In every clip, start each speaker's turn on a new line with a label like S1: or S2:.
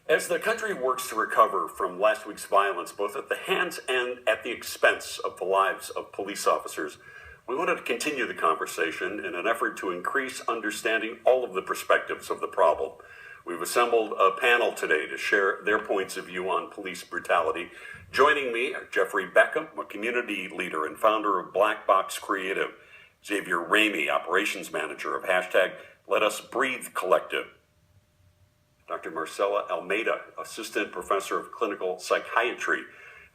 S1: As the country works to recover from last week's violence, both at the hands and at the expense of the lives of police officers, we wanted to continue the conversation in an effort to increase understanding all of the perspectives of the problem. We've assembled a panel today to share their points of view on police brutality. Joining me are Jeffrey Beckham, a community leader and founder of Black Box Creative, Xavier Ramey, operations manager of Let Us Breathe Collective, Dr. Marcela Almeida, assistant professor of clinical psychiatry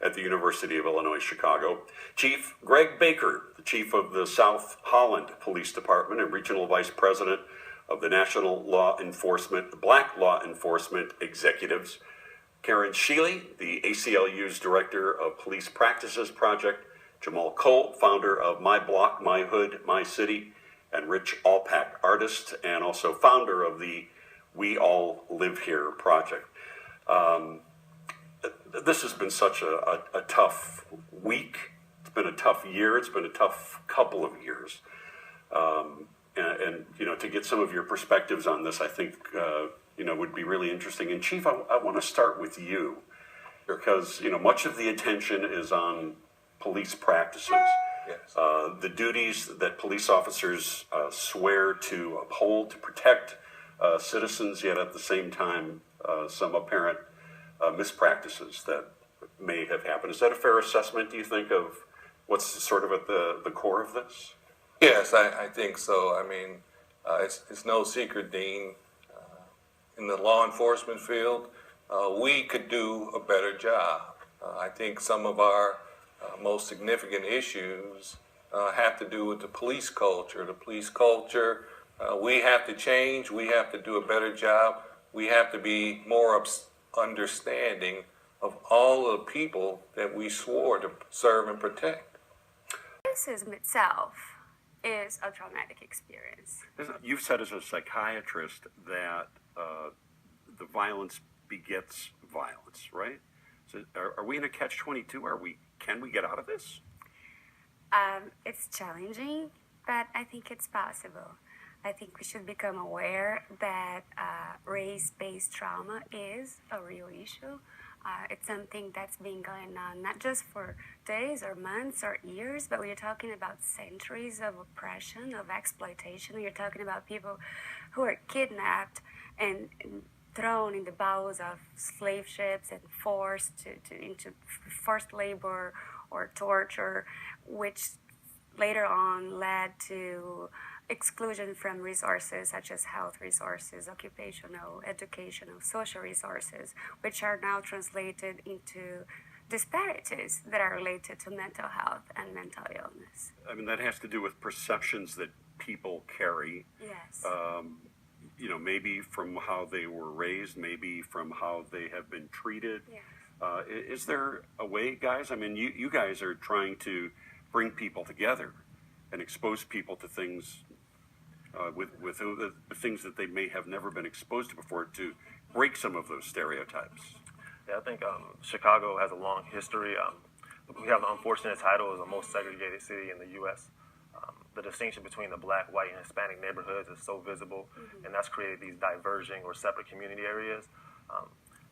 S1: at the University of Illinois, Chicago, Chief Greg Baker, the chief of the South Holland Police Department and regional vice president of the National Black Law Enforcement Executives, Karen Sheely, the ACLU's Director of Police Practices Project, Jamal Cole, founder of My Block, My Hood, My City, and Rich Alpack, artist and also founder of the We All Live Here project. This has been such a tough week. It's been a tough year. It's been a tough couple of years. And you know, to get some of your perspectives on this, I think, would be really interesting. And Chief, I want to start with you because, much of the attention is on police practices.
S2: Yes.
S1: The duties that police officers swear to uphold to protect citizens, yet at the same time, some apparent mispractices that may have happened. Is that a fair assessment, do you think, of what's sort of at the core of this?
S2: Yes, I think so. I mean, it's no secret, Dean. In the law enforcement field, we could do a better job. I think some of our most significant issues have to do with the police culture. The police culture, we have to change. We have to do a better job. We have to be more understanding of all the people that we swore to serve and protect.
S3: Racism itself is a traumatic experience.
S1: You've said as a psychiatrist that the violence begets violence, right? So are we in a catch-22? Can we get out of this?
S3: It's challenging, but I think it's possible. I think we should become aware that race-based trauma is a real issue. It's something that's been going on not just for days or months or years, but we're talking about centuries of oppression, of exploitation. We're talking about people who are kidnapped and thrown in the bowels of slave ships and forced into forced labor or torture, which later on led to exclusion from resources such as health resources, occupational, educational, social resources, which are now translated into disparities that are related to mental health and mental illness.
S1: I mean, that has to do with perceptions that people carry.
S3: Yes.
S1: Maybe from how they were raised, maybe from how they have been treated.
S3: Yes.
S1: Is there a way, guys? I mean, you guys are trying to bring people together and expose people to things with the things that they may have never been exposed to before, to break some of those stereotypes.
S4: Yeah, I think Chicago has a long history. We have the unfortunate title as the most segregated city in the U.S. The distinction between the black, white, and Hispanic neighborhoods is so visible, and that's created these diverging or separate community areas.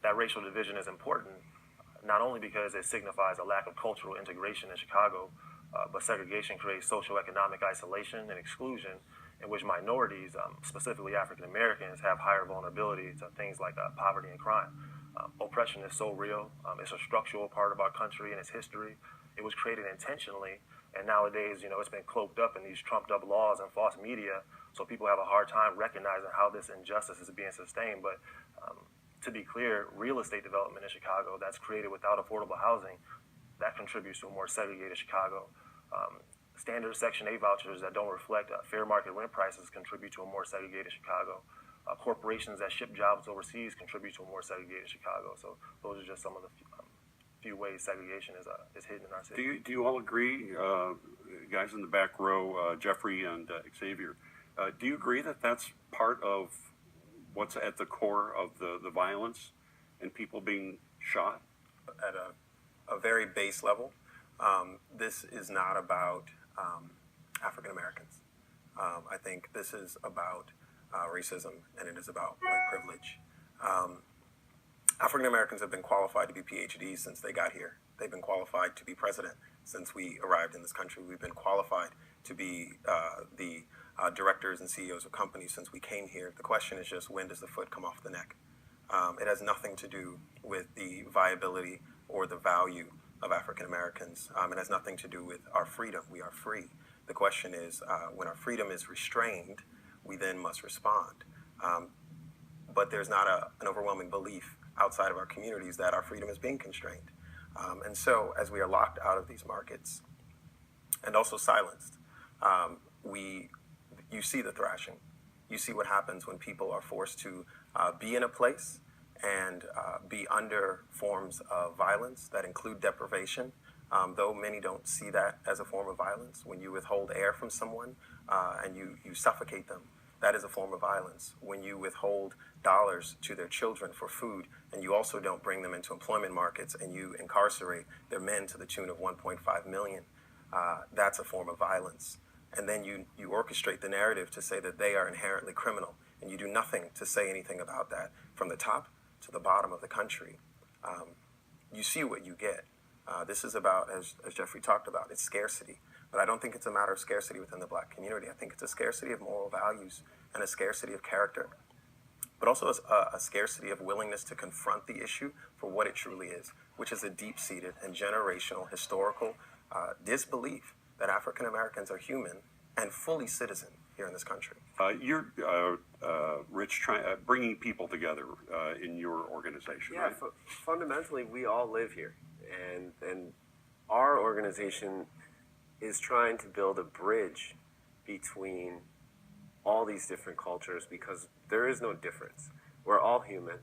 S4: That racial division is important, not only because it signifies a lack of cultural integration in Chicago, but segregation creates socioeconomic isolation and exclusion, in which minorities, specifically African Americans, have higher vulnerability to things like poverty and crime. Oppression is so real. It's a structural part of our country and its history. It was created intentionally, and nowadays, it's been cloaked up in these trumped up laws and false media, so people have a hard time recognizing how this injustice is being sustained. But to be clear, real estate development in Chicago that's created without affordable housing, that contributes to a more segregated Chicago. Standard Section 8 vouchers that don't reflect fair market rent prices contribute to a more segregated Chicago. Corporations that ship jobs overseas contribute to a more segregated Chicago. So those are just some of the few ways segregation is hidden in our city.
S1: Do you all agree, guys in the back row, Jeffrey and Xavier, do you agree that that's part of what's at the core of the violence and people being shot?
S5: At a very base level, this is not about African Americans. I think this is about racism, and it is about white privilege. African Americans have been qualified to be PhDs since they got here. They've been qualified to be president since we arrived in this country. We've been qualified to be the directors and CEOs of companies since we came here. The question is just, when does the foot come off the neck? It has nothing to do with the viability or the value of African Americans. It has nothing to do with our freedom. We are free. The question is, when our freedom is restrained, we then must respond. But there's not an overwhelming belief outside of our communities that our freedom is being constrained. And so as we are locked out of these markets and also silenced, you see the thrashing. You see what happens when people are forced to be in a place and be under forms of violence that include deprivation, though many don't see that as a form of violence. When you withhold air from someone and you suffocate them, that is a form of violence. When you withhold dollars to their children for food and you also don't bring them into employment markets and you incarcerate their men to the tune of 1.5 million, that's a form of violence. And then you orchestrate the narrative to say that they are inherently criminal, and you do nothing to say anything about that from the top to the bottom of the country. You see what you get. This is about, as Jeffrey talked about, it's scarcity. But I don't think it's a matter of scarcity within the Black community. I think it's a scarcity of moral values and a scarcity of character, but also a scarcity of willingness to confront the issue for what it truly is, which is a deep-seated and generational historical disbelief that African Americans are human and fully citizen here in this country.
S1: You're, Rich, bringing people together in your organization,
S6: Yeah,
S1: right?
S6: fundamentally, we all live here, and our organization is trying to build a bridge between all these different cultures because there is no difference. We're all human,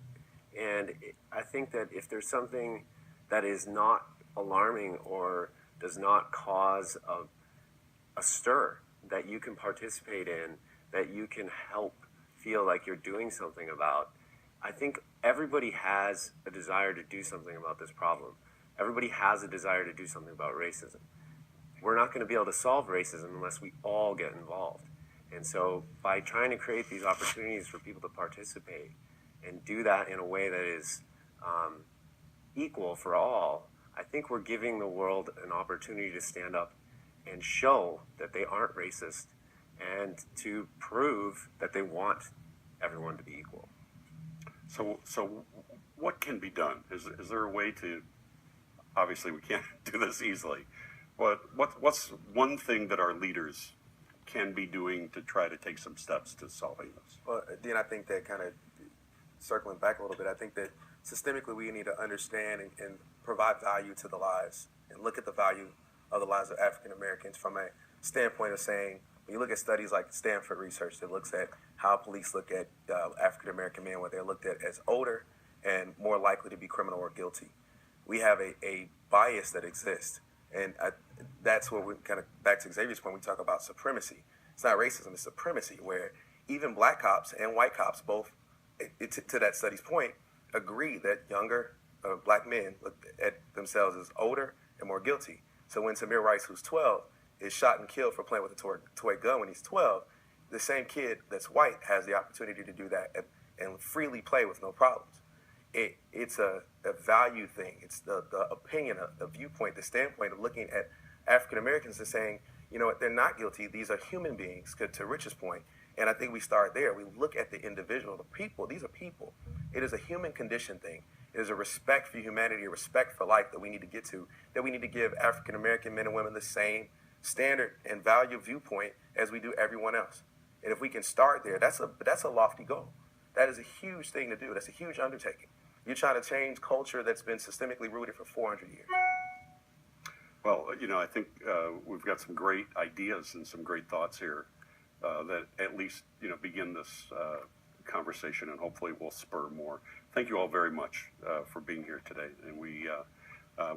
S6: and I think that if there's something that is not alarming or does not cause a stir that you can participate in, that you can help feel like you're doing something about, I think everybody has a desire to do something about this problem. Everybody has a desire to do something about racism. We're not going to be able to solve racism unless we all get involved. And so by trying to create these opportunities for people to participate and do that in a way that is equal for all, I think we're giving the world an opportunity to stand up and show that they aren't racist and to prove that they want everyone to be equal.
S1: So what can be done? Is there a way to, obviously we can't do this easily, but what's one thing that our leaders can be doing to try to take some steps to solving this?
S7: Well, Dean, I think that kind of circling back a little bit, I think that systemically we need to understand and provide value to the lives and look at the value of the lives of African Americans from a standpoint of saying, when you look at studies like Stanford research that looks at how police look at African American men, where they're looked at as older and more likely to be criminal or guilty. We have a bias that exists. And that's where we kind of, back to Xavier's point, we talk about supremacy. It's not racism, it's supremacy, where even black cops and white cops both, to that study's point, agree that younger black men look at themselves as older and more guilty. So when Tamir Rice, who's 12, is shot and killed for playing with a toy gun when he's 12, the same kid that's white has the opportunity to do that and freely play with no problems. It's a value thing. It's the opinion, the viewpoint, the standpoint of looking at African Americans and saying, you know what, they're not guilty. These are human beings, to Rich's point. And I think we start there. We look at the individual, the people. These are people. It is a human condition thing. It is a respect for humanity, a respect for life that we need to get to, that we need to give African American men and women the same standard and value viewpoint as we do everyone else. And if we can start there, that's a lofty goal. That is a huge thing to do. That's a huge undertaking. You're trying to change culture that's been systemically rooted for 400 years.
S1: Well, I think we've got some great ideas and some great thoughts here that at least, begin this conversation, and hopefully will spur more. Thank you all very much for being here today, and we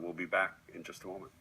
S1: will be back in just a moment.